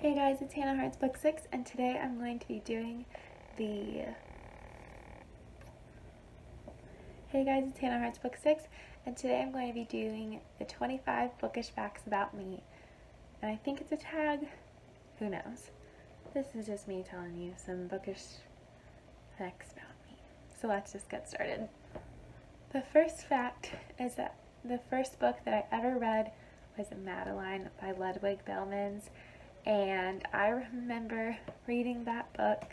Hey guys, it's Hannah Hart's Book 6, and today I'm going to be doing the... Hey guys, it's Hannah Hart's Book 6, and today I'm going to be doing the 25 bookish facts about me. And I think it's a tag. Who knows? This is just me telling you some bookish facts about me. So let's just get started. The first fact is that the first book that I ever read was Madeline by Ludwig Belmans. And I remember reading that book,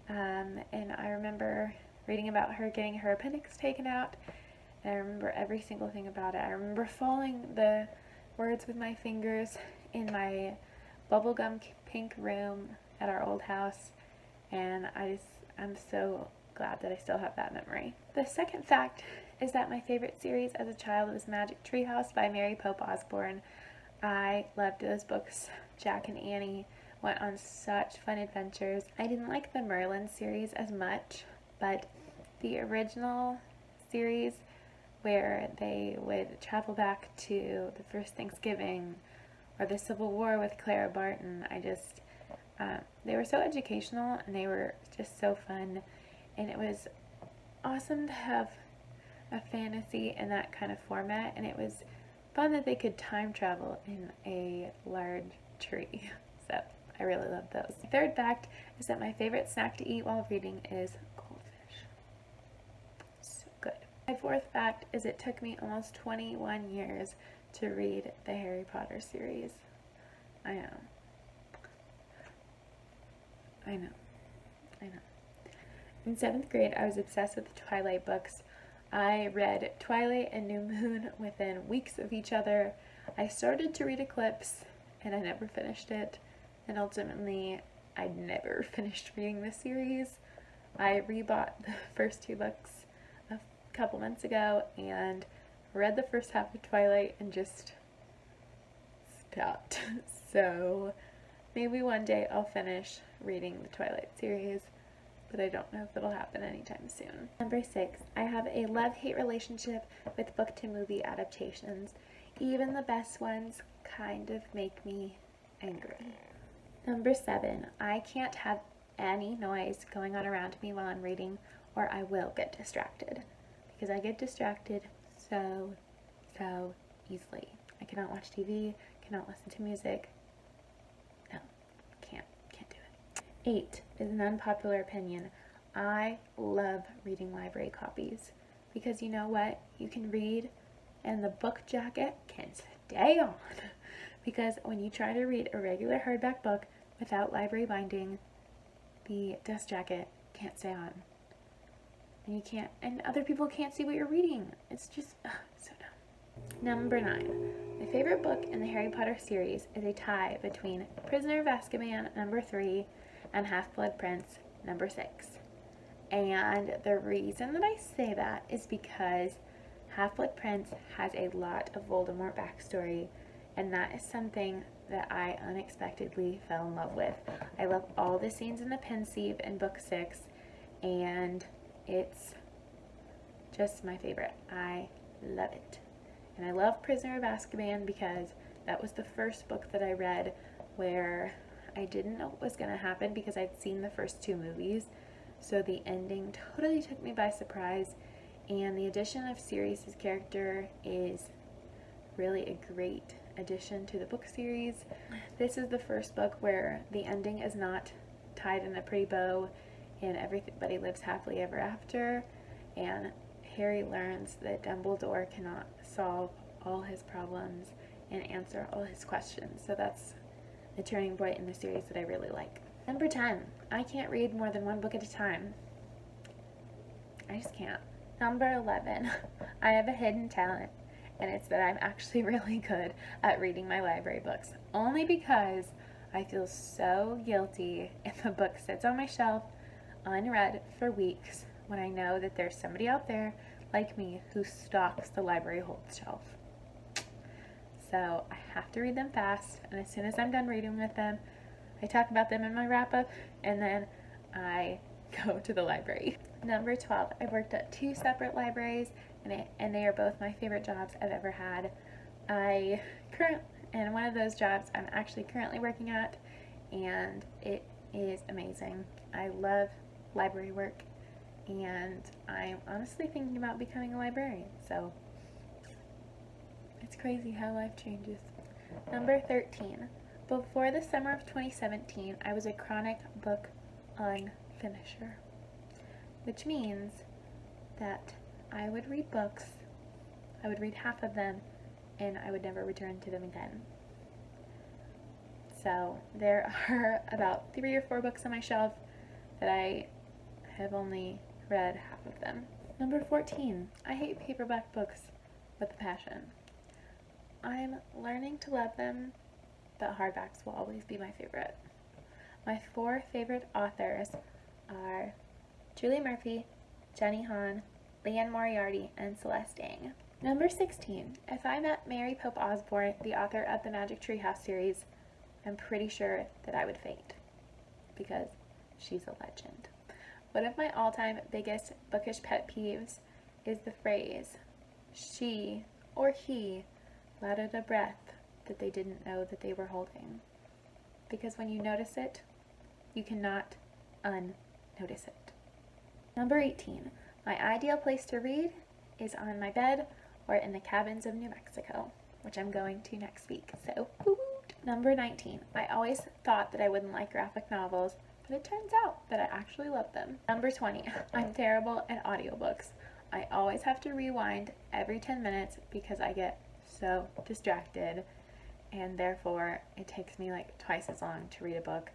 and I remember reading about her getting her appendix taken out, and I remember every single thing about it. I remember following the words with my fingers in my bubblegum pink room at our old house, and I'm so glad that I still have that memory. The second fact is that my favorite series as a child was Magic Treehouse by Mary Pope Osbourne. I loved those books. Jack and Annie went on such fun adventures. I didn't like the Merlin series as much, but the original series where they would travel back to the first Thanksgiving or the Civil War with Clara Barton, they were so educational and they were just so fun, and it was awesome to have a fantasy in that kind of format, and it was fun that they could time travel in a large tree. So I really love those. The third fact is that my favorite snack to eat while reading is goldfish. So good. My fourth fact is it took me almost 21 years to read the Harry Potter series. I know. In 7th grade, I was obsessed with the Twilight books. I read Twilight and New Moon within weeks of each other. I started to read Eclipse, and I never finished it. And ultimately, I never finished reading the series. I rebought the first 2 books a couple months ago and read the first half of Twilight and just stopped. So maybe one day I'll finish reading the Twilight series, but I don't know if it'll happen anytime soon. Number 6, I have a love-hate relationship with book-to-movie adaptations. Even the best ones kind of make me angry. Number 7, I can't have any noise going on around me while I'm reading, or I will get distracted. Because I get distracted so easily. I cannot watch TV, cannot listen to music. No, can't do it. 8 is an unpopular opinion. I love reading library copies because you know what? You can read and the book jacket can stay on, because when you try to read a regular hardback book without library binding, the dust jacket can't stay on. And other people can't see what you're reading. It's just so dumb. Number 9. My favorite book in the Harry Potter series is a tie between Prisoner of Azkaban, number 3, and Half-Blood Prince, number 6. And the reason that I say that is because Half-Blood Prince has a lot of Voldemort backstory, and that is something that I unexpectedly fell in love with. I love all the scenes in the Pensieve in book 6, and it's just my favorite. I love it. And I love Prisoner of Azkaban because that was the first book that I read where I didn't know what was going to happen because I'd seen the first 2 movies. So the ending totally took me by surprise, and the addition of Sirius's character is really a great addition to the book series. This is the first book where the ending is not tied in a pretty bow and everybody lives happily ever after, and Harry learns that Dumbledore cannot solve all his problems and answer all his questions. So that's the turning point in the series that I really like. Number 10, I can't read more than 1 book at a time. I just can't. Number 11, I have a hidden talent, and it's that I'm actually really good at reading my library books, only because I feel so guilty if a book sits on my shelf unread for weeks when I know that there's somebody out there like me who stocks the library hold shelf. So I have to read them fast, and as soon as I'm done reading with them, I talk about them in my wrap-up, and then I go to the library. Number 12, I've worked at 2 separate libraries, and they are both my favorite jobs I've ever had. And one of those jobs I'm actually currently working at, and it is amazing. I love library work, and I'm honestly thinking about becoming a librarian, so it's crazy how life changes. Number 13. Before the summer of 2017, I was a chronic book unfinisher, which means that I would read books, I would read half of them, and I would never return to them again. So there are about 3 or 4 books on my shelf that I have only read half of them. Number 14. I hate paperback books with a passion. I'm learning to love them, but hardbacks will always be my favorite. My 4 favorite authors are Julie Murphy, Jenny Han, Leanne Moriarty, and Celeste Ng. Number 16. If I met Mary Pope Osbourne, the author of the Magic Tree House series, I'm pretty sure that I would faint, because she's a legend. One of my all-time biggest bookish pet peeves is the phrase, she or he let out a breath that they didn't know that they were holding. Because when you notice it, you cannot unnotice it. Number 18. My ideal place to read is on my bed or in the cabins of New Mexico, which I'm going to next week, so woo-hoo. Number 19. I always thought that I wouldn't like graphic novels, but it turns out that I actually love them. Number 20. I'm terrible at audiobooks. I always have to rewind every 10 minutes because I get so distracted, and therefore it takes me like twice as long to read a book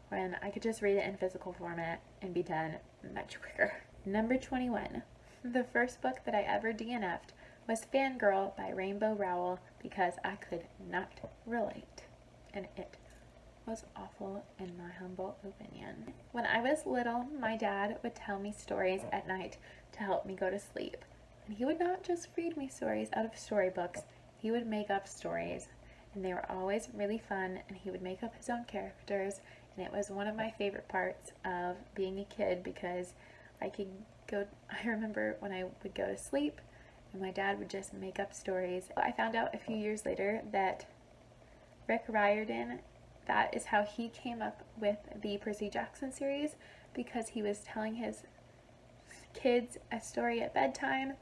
when I could just read it in physical format and be done much quicker. Number 21. The first book that I ever DNF'd was Fangirl by Rainbow Rowell because I could not relate, and it was awful in my humble opinion. When I was little, my dad would tell me stories at night to help me go to sleep. And he would not just read me stories out of storybooks, he would make up stories. And they were always really fun, and he would make up his own characters. And it was one of my favorite parts of being a kid because I remember when I would go to sleep and my dad would just make up stories. I found out a few years later that Rick Riordan, that is how he came up with the Percy Jackson series, because he was telling his kids a story at bedtime,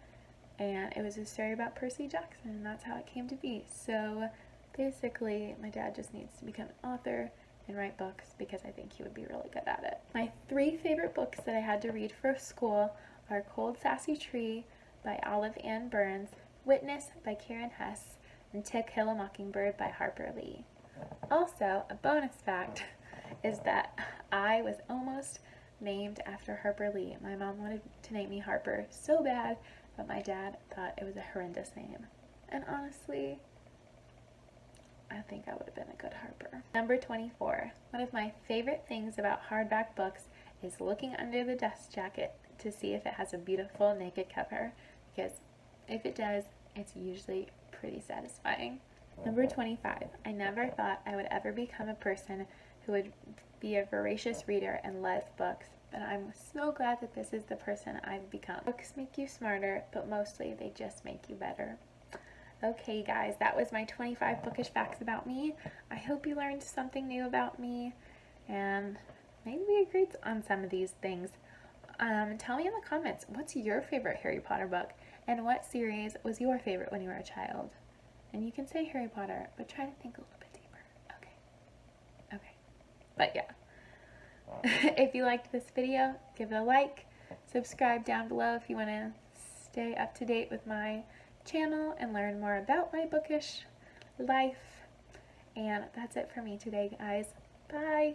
and it was a story about Percy Jackson, and that's how it came to be. So basically, my dad just needs to become an author and write books because I think he would be really good at it. My 3 favorite books that I had to read for school are Cold Sassy Tree by Olive Ann Burns, Witness by Karen Hess, and To Kill a Mockingbird by Harper Lee. Also, a bonus fact is that I was almost named after Harper Lee. My mom wanted to name me Harper so bad, but my dad thought it was a horrendous name. And honestly, I think I would have been a good Harper. Number 24. One of my favorite things about hardback books is looking under the dust jacket to see if it has a beautiful naked cover, because if it does, it's usually pretty satisfying. Number 25. I never thought I would ever become a person who would be a voracious reader and love books, but I'm so glad that this is the person I've become. Books make you smarter, but mostly they just make you better. Okay guys, that was my 25 bookish facts about me. I hope you learned something new about me, and maybe we agreed on some of these things. Tell me in the comments, what's your favorite Harry Potter book, and what series was your favorite when you were a child? And you can say Harry Potter, but try to think a little bit deeper. Okay. But yeah. If you liked this video, give it a like. Subscribe down below if you want to stay up to date with my channel and learn more about my bookish life. And that's it for me today, guys. Bye!